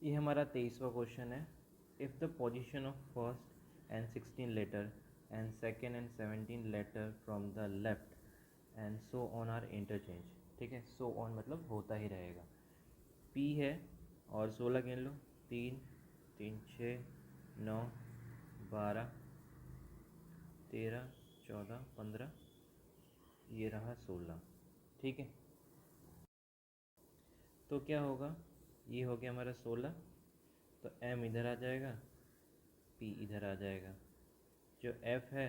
ये हमारा 23वां क्वेश्चन है। If the position of first and 16 letter and second and 17 letter from the left end so on are interchange. ठीक है, so on मतलब होता ही रहेगा। पी है और 16 गिन लो, 3 3 6 9 12 13 14 15, ये रहा 16। ठीक है, तो क्या होगा, ये हो गया हमारा 16, तो एम इधर आ जाएगा, पी इधर आ जाएगा। जो एफ है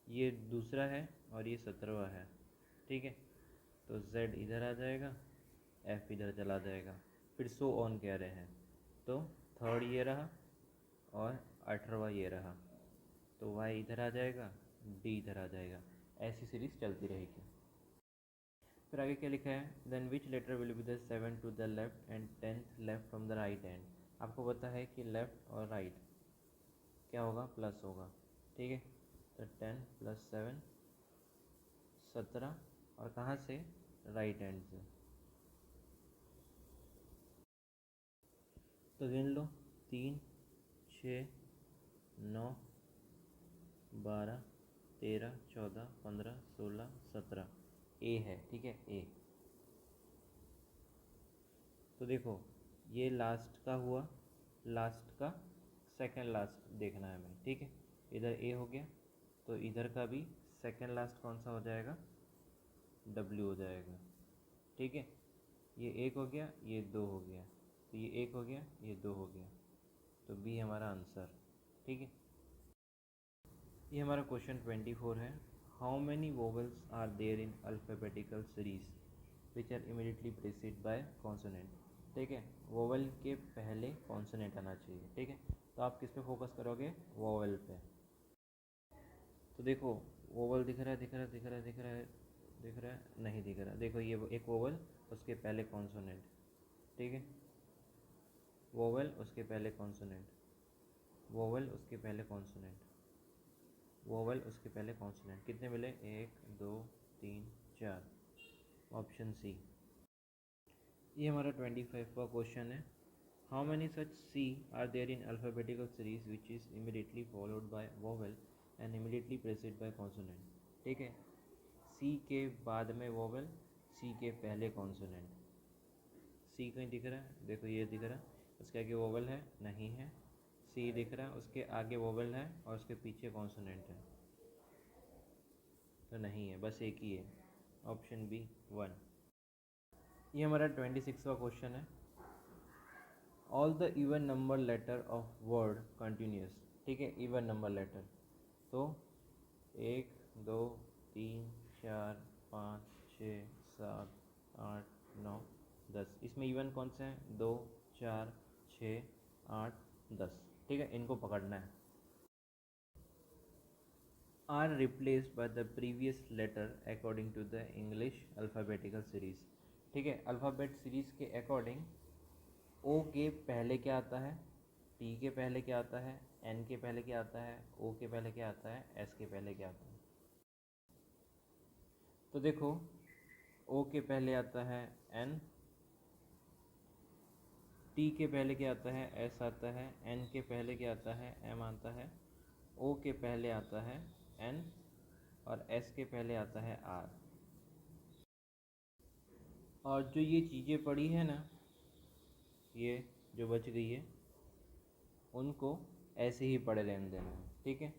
ये दूसरा है और ये 17वां है। ठीक है, तो जेड इधर आ जाएगा, एफ इधर चला जाएगा। फिर सो ऑन कह रहे हैं, तो थर्ड ये रहा और 18वां ये रहा, तो वाई इधर आ जाएगा, डी इधर आ जाएगा। ऐसी सीरीज चलती रहेगी। फिर आगे क्या लिखा है, then which letter will be the 7 to the left and 10th left from the right hand. आपको पता है कि लेफ्ट और राइट क्या होगा, प्लस होगा। ठीक है, तो 10 + 7 17, और कहाँ से, राइट हैंड से। तो गिन लो, 3 6 9 12 13 14 15 16 17, ए है। ठीक है, ए। तो देखो ये लास्ट का हुआ, लास्ट का सेकंड लास्ट देखना है हमें। ठीक है, इधर ए हो गया, तो इधर का भी सेकंड लास्ट कौन सा हो जाएगा, डब्ल्यू हो जाएगा। ठीक है, ये एक हो गया, ये दो हो गया, तो ये एक हो गया, ये दो हो गया, तो बी हमारा आंसर। ठीक है, ये हमारा क्वेश्चन 24 है। How many vowels are there in alphabetical series which are immediately precede by consonant. ठीक है, वोवेल के पहले कॉन्सोनेंट आना चाहिए। ठीक है, तो आप किस पे फोकस करोगे, वोवेल पे। तो देखो वोवेल दिख रहा है, दिख रहा है, दिख रहा है, दिख रहा है, दिख रहा है, नहीं दिख रहा। देखो ये एक वोवेल, उसके पहले कॉन्सोनेंट। ठीक है, वोवेल उसके पहले कॉन्सोनेंट, वोवेल उसके पहले कॉन्सोनेंट, वोवेल उसके पहले कॉन्सोनेंट। कितने मिले, 1 2 3 4, ऑप्शन सी। ये हमारा 25वां क्वेश्चन है। How many such C are there in alphabetical series which is immediately followed by vowel and immediately preceded by consonant. ठीक है, सी के बाद में वोवेल, सी के पहले कॉन्सोनेंट। सी कहीं दिख रहा है, देखो ये दिख रहा है, उसके आगे वोवेल है, नहीं है। सी दिख रहा है, उसके आगे वोवेल है और उसके पीछे कॉन्सोनेंट है, तो नहीं है, बस एक ही है, ऑप्शन बी 1। ये हमारा 26वां क्वेश्चन है। All the even number letter of word continuous. ठीक है, इवन नंबर लेटर, तो 1 2 3 4 5 6 7 8 9 10, इसमें इवन कौन से हैं, 2 4 6 8 10। ठीक है, इनको पकड़ना है। Are replaced by the previous letter according to the English alphabetical series. ठीक है, अल्फ़ाबेट सीरीज़ के अकॉर्डिंग ओ के पहले क्या आता है, टी के पहले क्या आता है, एन के पहले क्या आता है, ओ के पहले क्या आता है, एस के पहले क्या आता है। तो देखो ओ के पहले आता है एन, टी के पहले क्या आता है, एस आता है, एन के पहले क्या आता है, एम आता है, ओ के पहले आता है एन, और एस के पहले आता है आर। और जो ये चीज़ें पड़ी है ना, ये जो बच गई है, उनको ऐसे ही पड़े रहने देना है। ठीक है,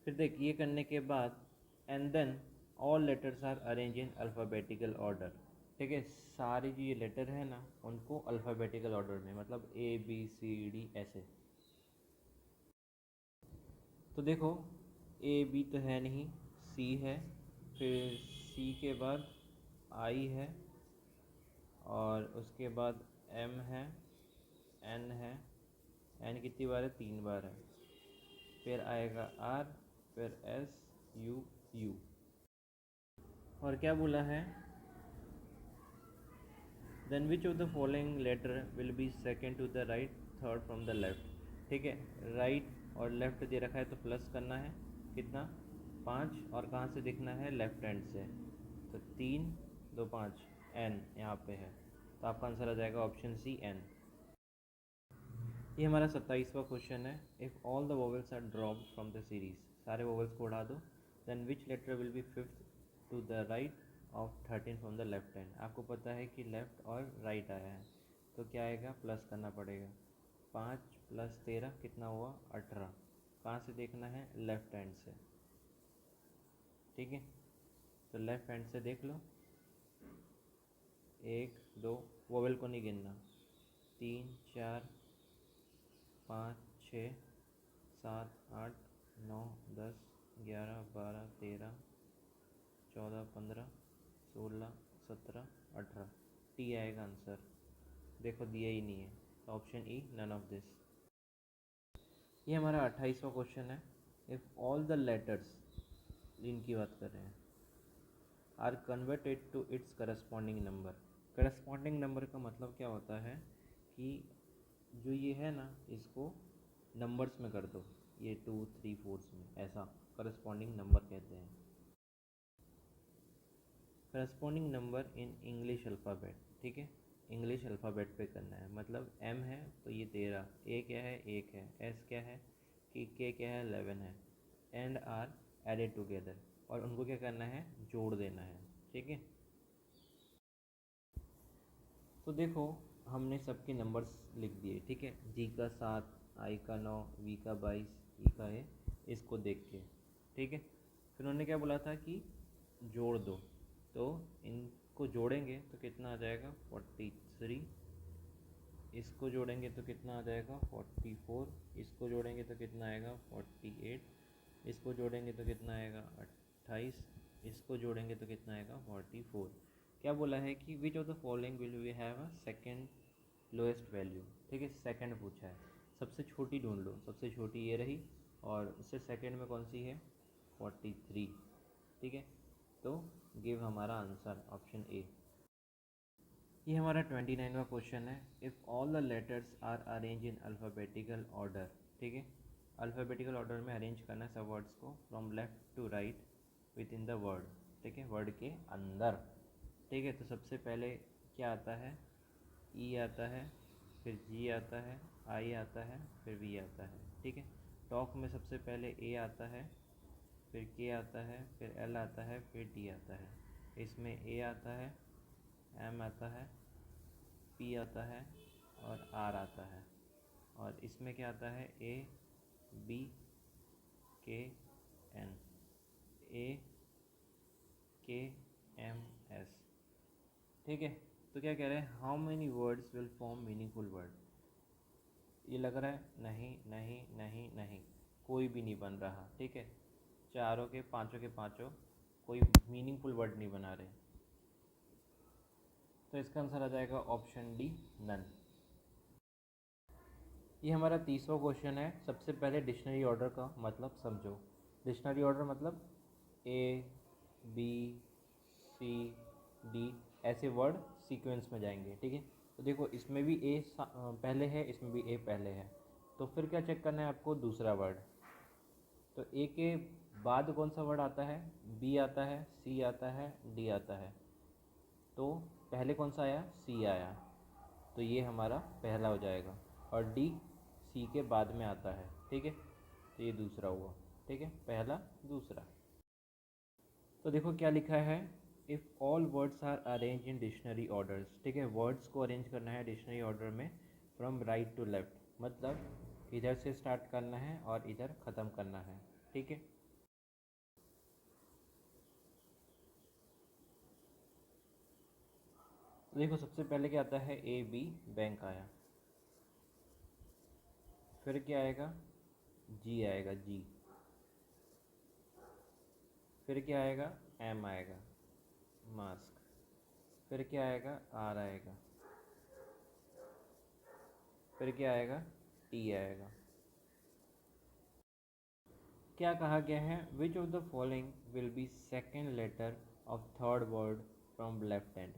फिर देख ये करने के बाद, and then all letters are arrange in alphabetical order. ठीक है, सारे जो ये लेटर है ना, उनको अल्फ़ाबेटिकल ऑर्डर में, मतलब ए बी सी डी ऐसे। तो देखो ए बी तो है नहीं, सी है, फिर सी के बाद आई है, और उसके बाद एम है, एन है, एन कितनी बार है, 3 बार है, फिर आएगा आर, फिर एस, यू, यू। और क्या बोला है, then which of the following letter will be second to the right, third from the left. ठीक है, राइट और लेफ्ट दे रखा है, तो प्लस करना है, कितना, 5 और कहाँ से दिखना है, लेफ्ट हैंड से, तो 3 2 5 n यहाँ पे है, तो आपका आंसर आ जाएगा ऑप्शन सी n। ये हमारा 27वां क्वेश्चन है। If all the vowels are drop from the series, सारे वोवेल्स को उड़ा दो, then which letter will be fifth to the right of 13 from the left hand. आपको पता है कि लेफ़्ट और राइट आया है, तो क्या आएगा, प्लस करना पड़ेगा। 5 + 13 कितना हुआ, 18। कहाँ से देखना है, लेफ़्ट हैंड से, ठीक है। तो लेफ़्ट हैंड से देख लो, 1 2, वोवेल को नहीं गिनना, 3 4 5 6 7 8 9 10 11 12 13 14 15 16 17 18, टी आएगा आंसर। देखो दिया ही नहीं है, तो option E, none of this. ये हमारा 28वां क्वेश्चन है। इफ़ ऑल द लेटर्स, इनकी बात कर रहे हैं, are converted to its corresponding number. Corresponding number का मतलब क्या होता है कि जो ये है ना, इसको नंबर्स में कर दो, ये 2 3 4 में, ऐसा करस्पॉन्डिंग नंबर कहते हैं। Corresponding number in English alphabet, ठीक है, इंग्लिश अल्फ़ाबेट पे करना है। मतलब एम है तो ये 13, ए क्या है, 1 है, एस क्या है, कि के क्या है, 11 है, एंड आर एडेड टुगेदर, और उनको क्या करना है, जोड़ देना है, ठीक है। तो देखो हमने सबके नंबर्स लिख दिए, ठीक है, जी का 7, आई का 9, वी का 22, ई का है, इसको देख के, ठीक है। फिर उन्होंने क्या बोला था कि जोड़ दो, तो इनको जोड़ेंगे तो कितना आ जाएगा, 43, इसको जोड़ेंगे तो कितना आ जाएगा, 44, इसको जोड़ेंगे तो कितना आएगा, 48, इसको जोड़ेंगे तो कितना आएगा, 28, इसको जोड़ेंगे तो कितना आएगा, 44। क्या बोला है कि which of the following will we have a second lowest value, ठीक है, सेकंड पूछा है, सबसे छोटी ढूंढ लो, सबसे छोटी ये रही, और उससे सेकंड में कौन सी है, 43, ठीक है। तो गिव हमारा आंसर ऑप्शन ए। ये हमारा 29वां क्वेश्चन है। If all the letters are arrange in alphabetical order, ठीक है, अल्फ़ाबेटिकल ऑर्डर में अरेंज करना है सब वर्ड्स को, from left to right within the word, ठीक है, वर्ड के अंदर, ठीक है। तो सबसे पहले क्या आता है, ई आता है, फिर जी आता है, आई आता है, फिर वी आता है, ठीक है। टॉक में सबसे पहले ए आता है, फिर के आता है, फिर एल आता है, फिर डी आता है। इसमें ए आता है, एम आता है, पी आता है, और आर आता है। और इसमें क्या आता है, ए बी के एन, ए के एम एस, ठीक है। तो क्या कह रहे हैं, how many words will form meaningful word. ये लग रहा है नहीं नहीं नहीं नहीं, कोई भी नहीं बन रहा, ठीक है, चारों के पांचों कोई मीनिंगफुल वर्ड नहीं बना रहे, तो इसका आंसर आ जाएगा ऑप्शन डी, नन। ये हमारा 30वां क्वेश्चन है। सबसे पहले डिक्शनरी ऑर्डर का मतलब समझो। डिक्शनरी ऑर्डर मतलब ए बी सी डी, ऐसे वर्ड सीक्वेंस में जाएंगे, ठीक है। तो देखो इसमें भी ए पहले है, इसमें भी ए पहले है, तो फिर क्या चेक करना है आपको, दूसरा वर्ड। तो ए के बाद कौन सा वर्ड आता है, बी आता है, सी आता है, डी आता है, तो पहले कौन सा आया, सी आया, तो ये हमारा पहला हो जाएगा, और डी सी के बाद में आता है, ठीक है, तो ये दूसरा हुआ, ठीक है, पहला दूसरा। तो देखो क्या लिखा है, if all words are arrange in dictionary orders, ठीक है, वर्ड्स को अरेंज करना है डिक्शनरी ऑर्डर में, फ्रॉम राइट टू लेफ्ट, मतलब इधर से स्टार्ट करना है और इधर ख़त्म करना है, ठीक है। तो देखो सबसे पहले क्या आता है, ए बी बैंक आया, फिर क्या आएगा, जी आएगा, जी, फिर क्या आएगा, एम आएगा, मास्क, फिर क्या आएगा, आर आएगा, फिर क्या आएगा, टी आएगा। क्या कहा गया है, which of the following will be second letter of third word from left hand.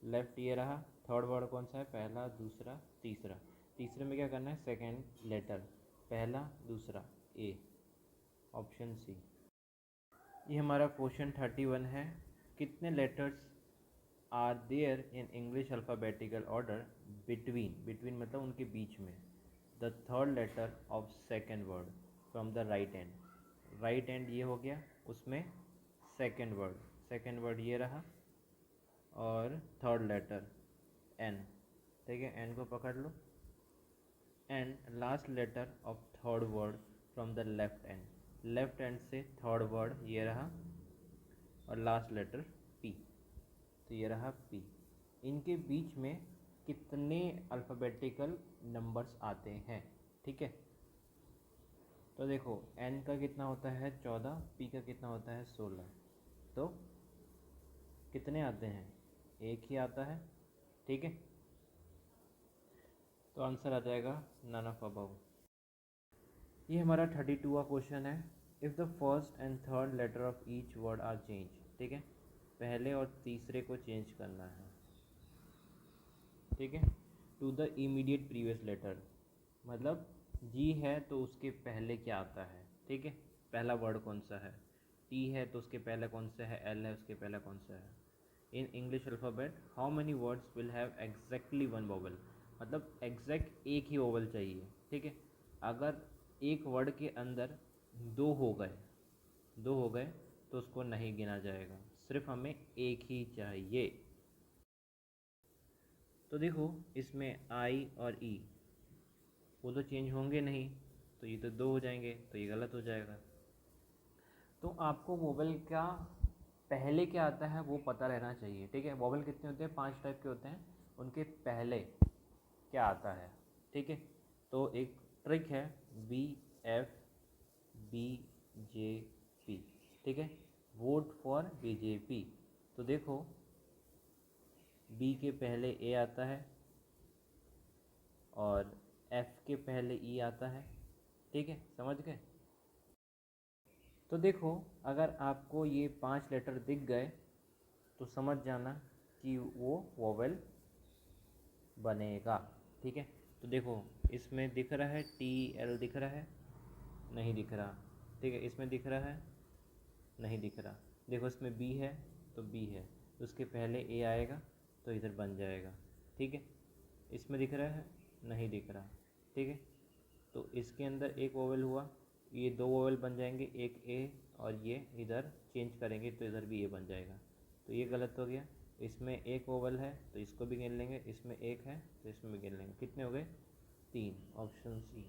Left ये रहा, थर्ड वर्ड कौन सा है, पहला दूसरा तीसरा, तीसरे में क्या करना है, सेकेंड लेटर, पहला दूसरा, ए, ऑप्शन सी। ये हमारा क्वेश्चन 31 है। कितने letters are there in English alphabetical order between मतलब उनके बीच में the third letter of second word from the right end ये हो गया, उसमें सेकेंड वर्ड ये रहा और थर्ड लेटर एन, ठीक है, एन को पकड़ लो, and last letter of third word from the left end से थर्ड वर्ड ये रहा और लास्ट लेटर पी, तो ये रहा पी। इनके बीच में कितने अल्फ़ाबेटिकल नंबर्स आते हैं, ठीक है। तो देखो एन का कितना होता है 14, पी का कितना होता है 16, तो कितने आते हैं, एक ही आता है, ठीक है। तो आंसर आ जाएगा नन ऑफ अबव। ये हमारा 32वां क्वेश्चन है। If the first and third letter of each word are change, ठीक है, पहले और तीसरे को चेंज करना है, ठीक है, to the immediate previous letter, मतलब जी है तो उसके पहले क्या आता है, ठीक है, पहला वर्ड कौन सा है, टी है तो उसके पहले कौन सा है, एल है उसके पहले कौन सा है। In English alphabet how many words will have exactly one vowel, मतलब एग्जैक्ट एक ही वोवल चाहिए, ठीक है। अगर एक वर्ड के अंदर दो हो गए तो उसको नहीं गिना जाएगा, सिर्फ हमें एक ही चाहिए। तो देखो इसमें आई और ई वो तो चेंज होंगे नहीं, तो ये तो दो हो जाएंगे, तो ये गलत हो जाएगा। तो आपको वोवेल का पहले क्या आता है वो पता रहना चाहिए, ठीक है। वोवेल कितने होते हैं, 5 टाइप के होते हैं, उनके पहले क्या आता है, ठीक है। तो एक ट्रिक है, B F B J P, ठीक है, वोट फॉर बीजेपी। तो देखो बी के पहले ए आता है और एफ के पहले ई आता है, ठीक है, समझ गए। तो देखो अगर आपको ये 5 लेटर दिख गए तो समझ जाना कि वो वोवेल बनेगा, ठीक है। तो देखो इसमें दिख रहा है टी एल दिख रहा है, नहीं दिख रहा, ठीक है, इसमें दिख रहा है, नहीं दिख रहा। देखो इसमें बी है तो बी है, तो उसके पहले ए आएगा तो इधर बन जाएगा, ठीक है। इसमें दिख रहा है, नहीं दिख रहा, ठीक है। तो इसके अंदर एक वोवेल हुआ, ये 2 वोवेल बन जाएंगे, एक ए और ये इधर चेंज करेंगे तो इधर भी ए बन जाएगा, तो ये गलत हो गया। इसमें एक वोवेल है तो इसको भी गिन लेंगे, इसमें एक है तो इसमें भी गिन लेंगे, कितने हो गए 3, ऑप्शन सी।